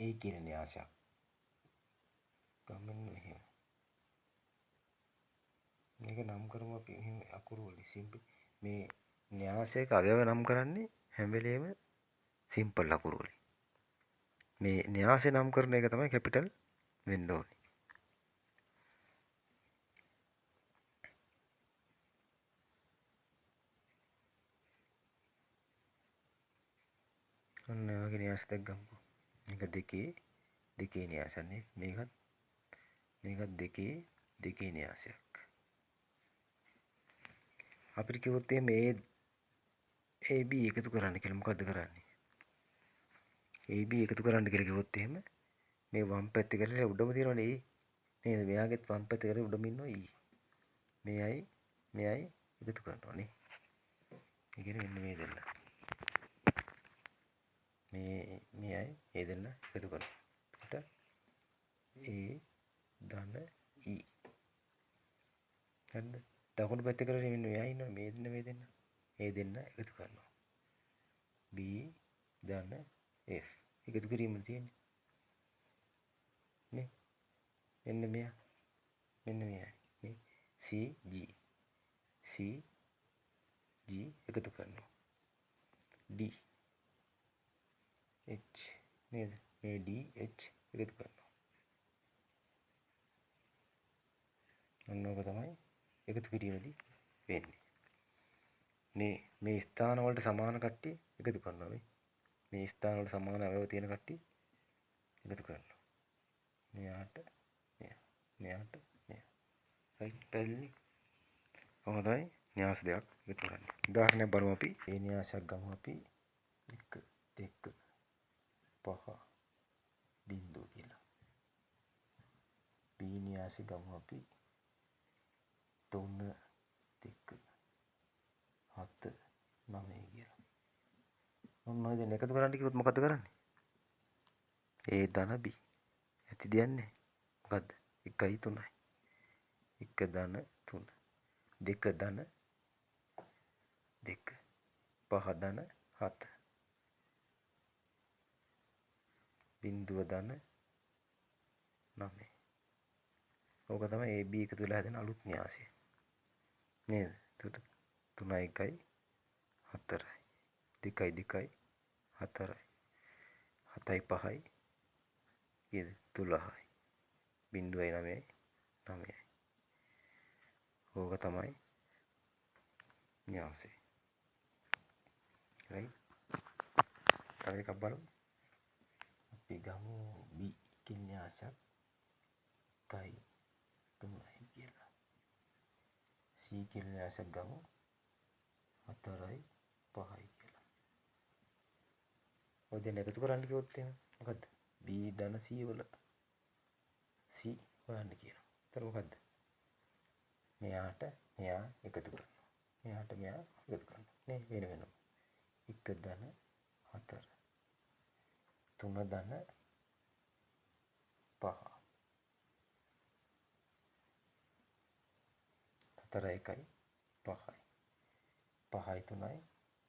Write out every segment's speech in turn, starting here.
ඒ කියන න්‍යාසයක් ගමන් මෙහෙම මේක නම් කරමු අපි මෙහෙම අකුරු වලින් සිම්පල් මේ න්‍යාසයක අවයව නම් කරන්නේ හැම වෙලේම සිම්පල් අකුරු වලින් මේ න්‍යාසය නම් කරන එක තමයි කැපිටල් වෙන්න ඕනේ ඔන්න ඔය වගේ න්‍යාස දෙකක් ගමු මේක දෙකේ න්‍යාසන්නේ මේකත් දෙකේ න්‍යාසයක් අපිට කිව්වොත් මේ AB එකතු කරන්න කියලා මොකද්ද කරන්නේ AB එකතු කරන්න කියලා කිව්වොත් එහෙම මේ වම් පැත්තේ කරලා උඩම තියෙනවනේ E නේද මෙයාගෙත් වම් පැත්තේ කරලා උඩම ඉන්නවා E මෙයයි එකතු කරනවා නේ ඒ කියන්නේ මෙන්න මේ දෙන්න මෙයයි ඒ දෙන්න එකතු කරනවා එතකොට A ධන E හරිද දකුණු පැත්තේ කරලා මෙන්න මෙයා ඉන්නවා මේ දෙන්න එකතු කරනවා B ධන F එකතු කිරීම තියෙන්නේ නේ මෙන්න මෙයයි මේ C G එකතු කරනවා D H නේද මේ D H එකතු කරනවා ඔන්න ඔක තමයි එකතු කිරීමේදී වෙන්නේ මේ ස්ථාන වලට සමාන කට්ටිය එකතු කරනවා මේ ස්ථාන වලට සමාන අවයව තියෙන කට්ටිය එකතු කරනවා මෙයාට මෙයා රයිට් පැහැදිලි කොහොමදයි න්‍යාස දෙකක් එකතු කරන්නේ උදාහරණයක් බලමු අපි මේ න්‍යාසයක් ගමු අපි 1 2 5 බිංදුව කියලා B න්‍යාසෙ ගමු අපි 3 2 7 9 කියලා ඔන්න ඔය දෙන්න එකතු කරන්න කිව්වොත් මොකද කරන්නේ A ධන B ඇති දෙන්නේ මොකද්ද 1යි 3යි 1 ධන 3 2 ධන 2 5 ධන 7 බිංදුව ධන 9 ඕක තමයි AB එකතු වෙලා හැදෙන අලුත් න්‍යාසය නේද 3යි 1යි 4යි 2යි 2යි 4යි 7යි 5යි කීයද 12යි බිංදුවයි 9යි 9යි ඕක තමයි න්‍යාසය right තව එකක් බලමු අපි ගමු B කියන න්‍යාසයක් 1යි 3යි කියලා C කියන න්‍යාසයක් ගමු 4යි 5යි කියලා ඔය දෙන්න එකතු කරන්න කිව්වොත් එහෙනම් මොකද්ද B ධන C වල C හොයන්න කියනවා. එතන මොකද්ද? මෙයාට මෙයා එකතු කරනවා. මෙයාට මෙයා එකතු කරනවා. නේ වෙන වෙනම. 1 ධන 4 3 ධන 5 4 1යි 5යි 5යි 3යි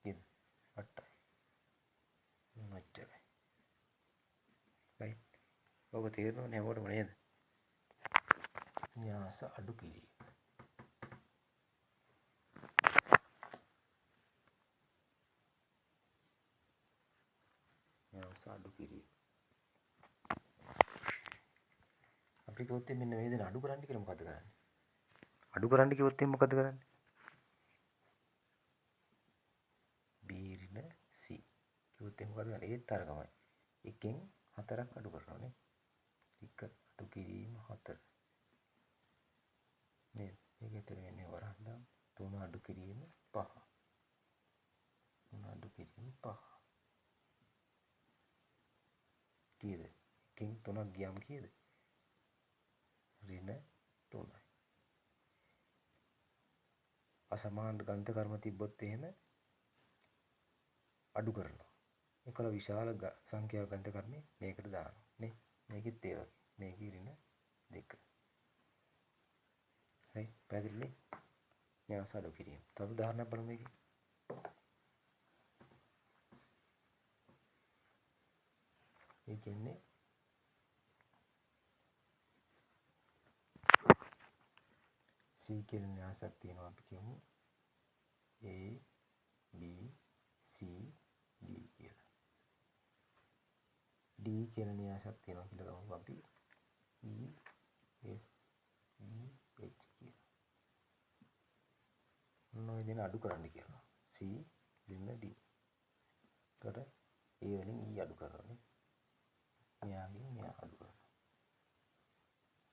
කීයද 8යි නොච්චරයි right ඔබ තේරෙනවනේ හැමෝටම නේද න්‍යාස අඩු කිරීම අපි කිව්වොත් මෙන්න මේ දෙන අඩු කරන්න කියලා මොකද කරන්නේ අඩු කරන්න කිව්වොත් මොකද කරන්නේ B ඍණ C කිව්වොත් මොකද කරන්නේ ඒත් තරකමයි එකෙන් 4ක් අඩු කරනවා නේ 1 අඩු කිරීම 4 නේද මේක ඇතුලේ වෙන්නේ වරහන් 3 අඩු කිරීම 5 3 අඩු කිරීම 5 කීයද එකෙන් 3ක් ගියාම කීයද ඍණ 3යි අසමාන ගණිත කර්ම තිබ්බොත් එහෙම අඩු කරනවා ඒකල විශාල සංඛ්‍යාව ගණිත කර්මේ මේකට දානවා නේ මේකෙත් ඒ වගේ මේකේ ඍණ 2 හරි පැහැදිලි න්‍යාස අඩු කිරීම තව උදාහරණයක් බලමු මේකේ ඒ කියන්නේ කියලා න්‍යාසයක් තියෙනවා අපි කියමු A B C D කියලා. D කියලා න්‍යාසයක් තියෙනවා කියලා ගමු අපි E F G H කියලා. මොනවද දෙන අඩු කරන්න කියලා. C දෙන්න D. එතකොට A වලින් E අඩු කරනවා. මෙයාගෙන් මෙයා අඩු කරනවා.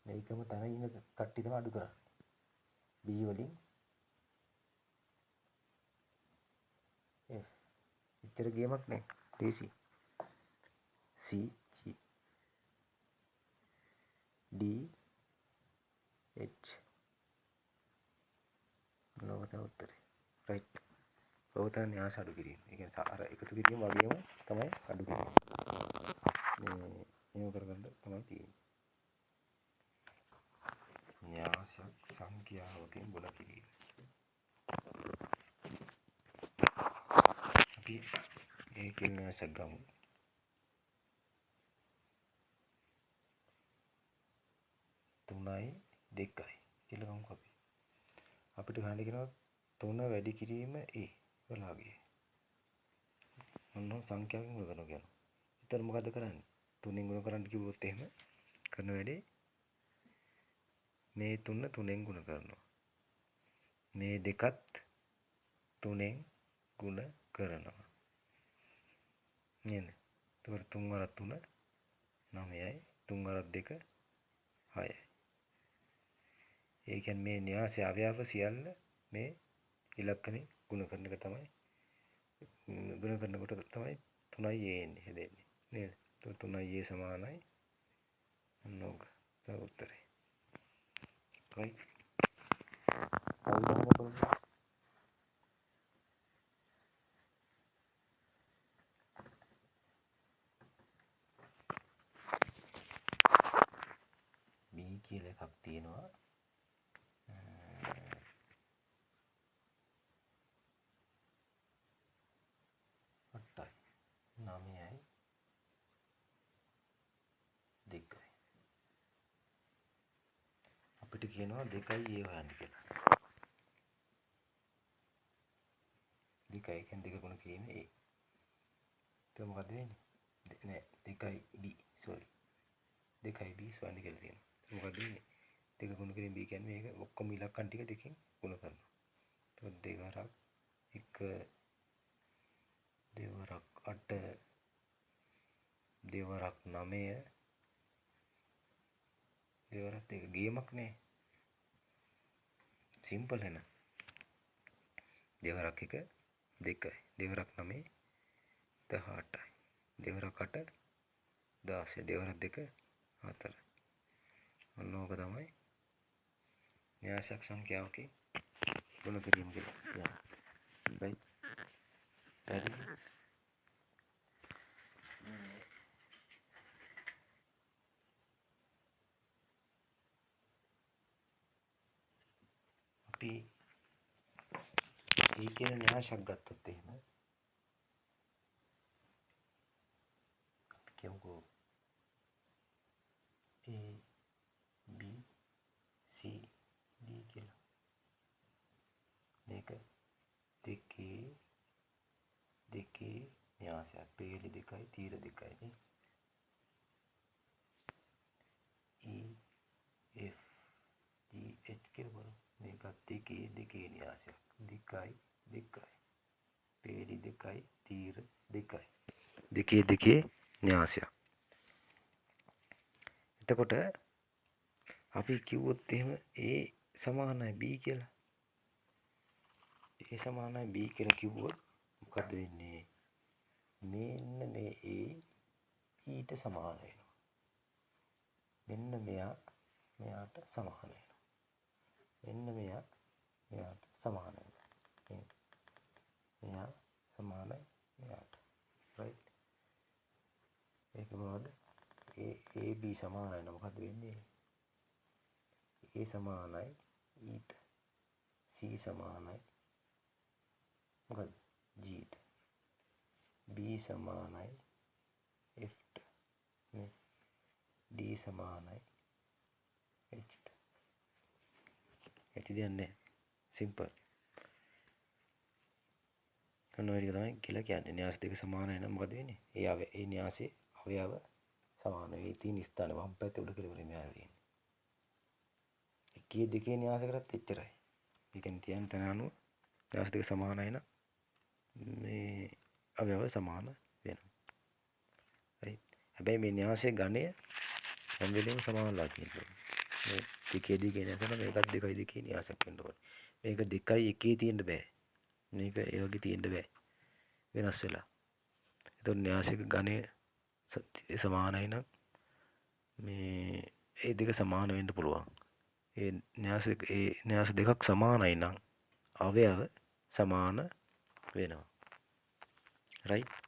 මේකම තන ඉන්න කට්ටිය තමයි අඩු කරන්නේ. B වලින් F. ඉතර ගේමක් නෑ. DC. C G D H. මොනවද උත්තරේ? රයිට්. ඔතන න්‍යාස අඩු කිරීම. ඒ කියන්නේ අර එකතු කිරීම වගේම තමයි අඩු කිරීම. මේව කරගන්න තමයි තියෙන්නේ. න්‍යාසයක් සංඛ්‍යාවකින් ගුණ කිරීම. අපි ඒකේ න්‍යාසයක් ගමු. තුනයි දෙකයි කියලා ගමු අපි. අපිට ගන්න කියනවා 3 වැඩි කිරීම A වලාගේ. මොන සංඛ්‍යාවකින් ගුණ කරනවා කියනවා. ඒතර මොකද කරන්නේ? 3ෙන් ගුණ කරන්න කිව්වොත් එහෙම කරන වැඩේ මේ 3 3ෙන් ගුණ කරනවා. මේ දෙකත් 3ෙන් ගුණ කරනවා. නේද? ඒතකොට 3 වරක් 3 9යි 3 වරක් 2 6යි. ඒ කියන්නේ මේ න්‍යාසය අවයව සියල්ල මේ ඉලක්කනේ ගුණ කරන එක තමයි ගුණ කරනකොට තමයි 3යි A එන්නේ හැදෙන්නේ නේද? ඒතකොට 3යි A සමානයි නෝක තමයි උත්තරේ. right B කියලා එකක් තියෙනවා. 8යි 9යි 2යි. අපිට කියනවා 2යි A හොයන්න කියලා. 2යි කියන්නේ 2 ගුණ කිරීම A. ඒක මොකද වෙන්නේ? නෑ 2යි B sorry. 2යි B හොයන්න කියලා තියෙනවා. මොකද වෙන්නේ? 2 ගුණ කිරීම B කියන්නේ මේක ඔක්කොම ඉලක්කම් ටික දෙකෙන් ගුණ කරනවා. එතකොට 2 වරක් 1 2 වරක් 8 2 වරක් 9 2 වරක් 2 ගේමක් නේ. සිම්පල් එන. 2 වරක් 1 2යි. 2 වරක් 9 18යි. 2 වරක් 8 16යි. 2 වරක් 2 4යි. ඔන්න ඕක තමයි න්‍යාසයක් සංඛ්‍යාවකින් ගුණ කිරීම කියලා කියන්නේ. හරි. හරි. අපි ඒ කියන න්‍යාසයක් ගත්තොත් එහෙම අපි කියමුකෝ A B C D කියලා. මේක දෙකේ න්‍යාසයක්. පේලි දෙකයි තීර දෙකයි නේ. E F G H කියලා බලමු. මේක දෙකේ න්‍යාසයක්. දෙකයි. පේලි දෙකයි තීර දෙකයි. දෙකේ න්‍යාසයක්. එතකොට අපි කිව්වොත් එහෙම A සමානයි B කියලා. A සමානයි B කියලා කිව්වොත් මොකද වෙන්නේ? මෙන්න මේ A ඊට සමාන වෙනවා. මෙන්න මෙයාට සමාන වෙනවා. මෙන්න මෙයාට සමාන වෙනවා. මෙයා සමානයි මෙයාට. right? ඒක මොනවද? A B සමානයි නම් මොකද වෙන්නේ? A සමානයි ඊට. C සමානයි මොකද? G ට. B සමානයි F ට. D සමානයි H ට. H අයිති දෙයක් නැහැ. සිම්පල්. ඔන්න ඔය ටික තමයි කියලා කියන්නේ. න්‍යාස දෙක සමානයි නම් මොකද වෙන්නේ? ඒ න්‍යාසයේ අවයව සමාන වෙයි. තියෙන ස්ථාන වම් පැත්තේ උඩ කෙළවරේ මෙහා තියෙන්නේ. එකේ දෙකේ න්‍යාස කරත් එච්චරයි. ඒ කියන්නේ තියන තැන අනුව න්‍යාස දෙක සමානයි නම් මේ අවයව සමාන වෙනවා. right. හැබැයි මේ න්‍යාසයේ ගණය හැම වෙලෙම සමානලා තියෙනවා. මේ දෙකේ දෙකේ න්‍යාස නම් මේකත් 2යි 2 න්‍යාසයක් වෙන්න ඕනේ. මේක 2යි 1 තියෙන්න බෑ. මේක ඒ වගේ තියෙන්න බෑ. වෙනස් වෙලා. එතකොට න්‍යාසික ගණය සමානයි නම් මේ ඒ දෙක සමාන වෙන්න පුළුවන්. ඒ න්‍යාස දෙකක් සමානයි නම් අවයව සමාන වෙනවා. right.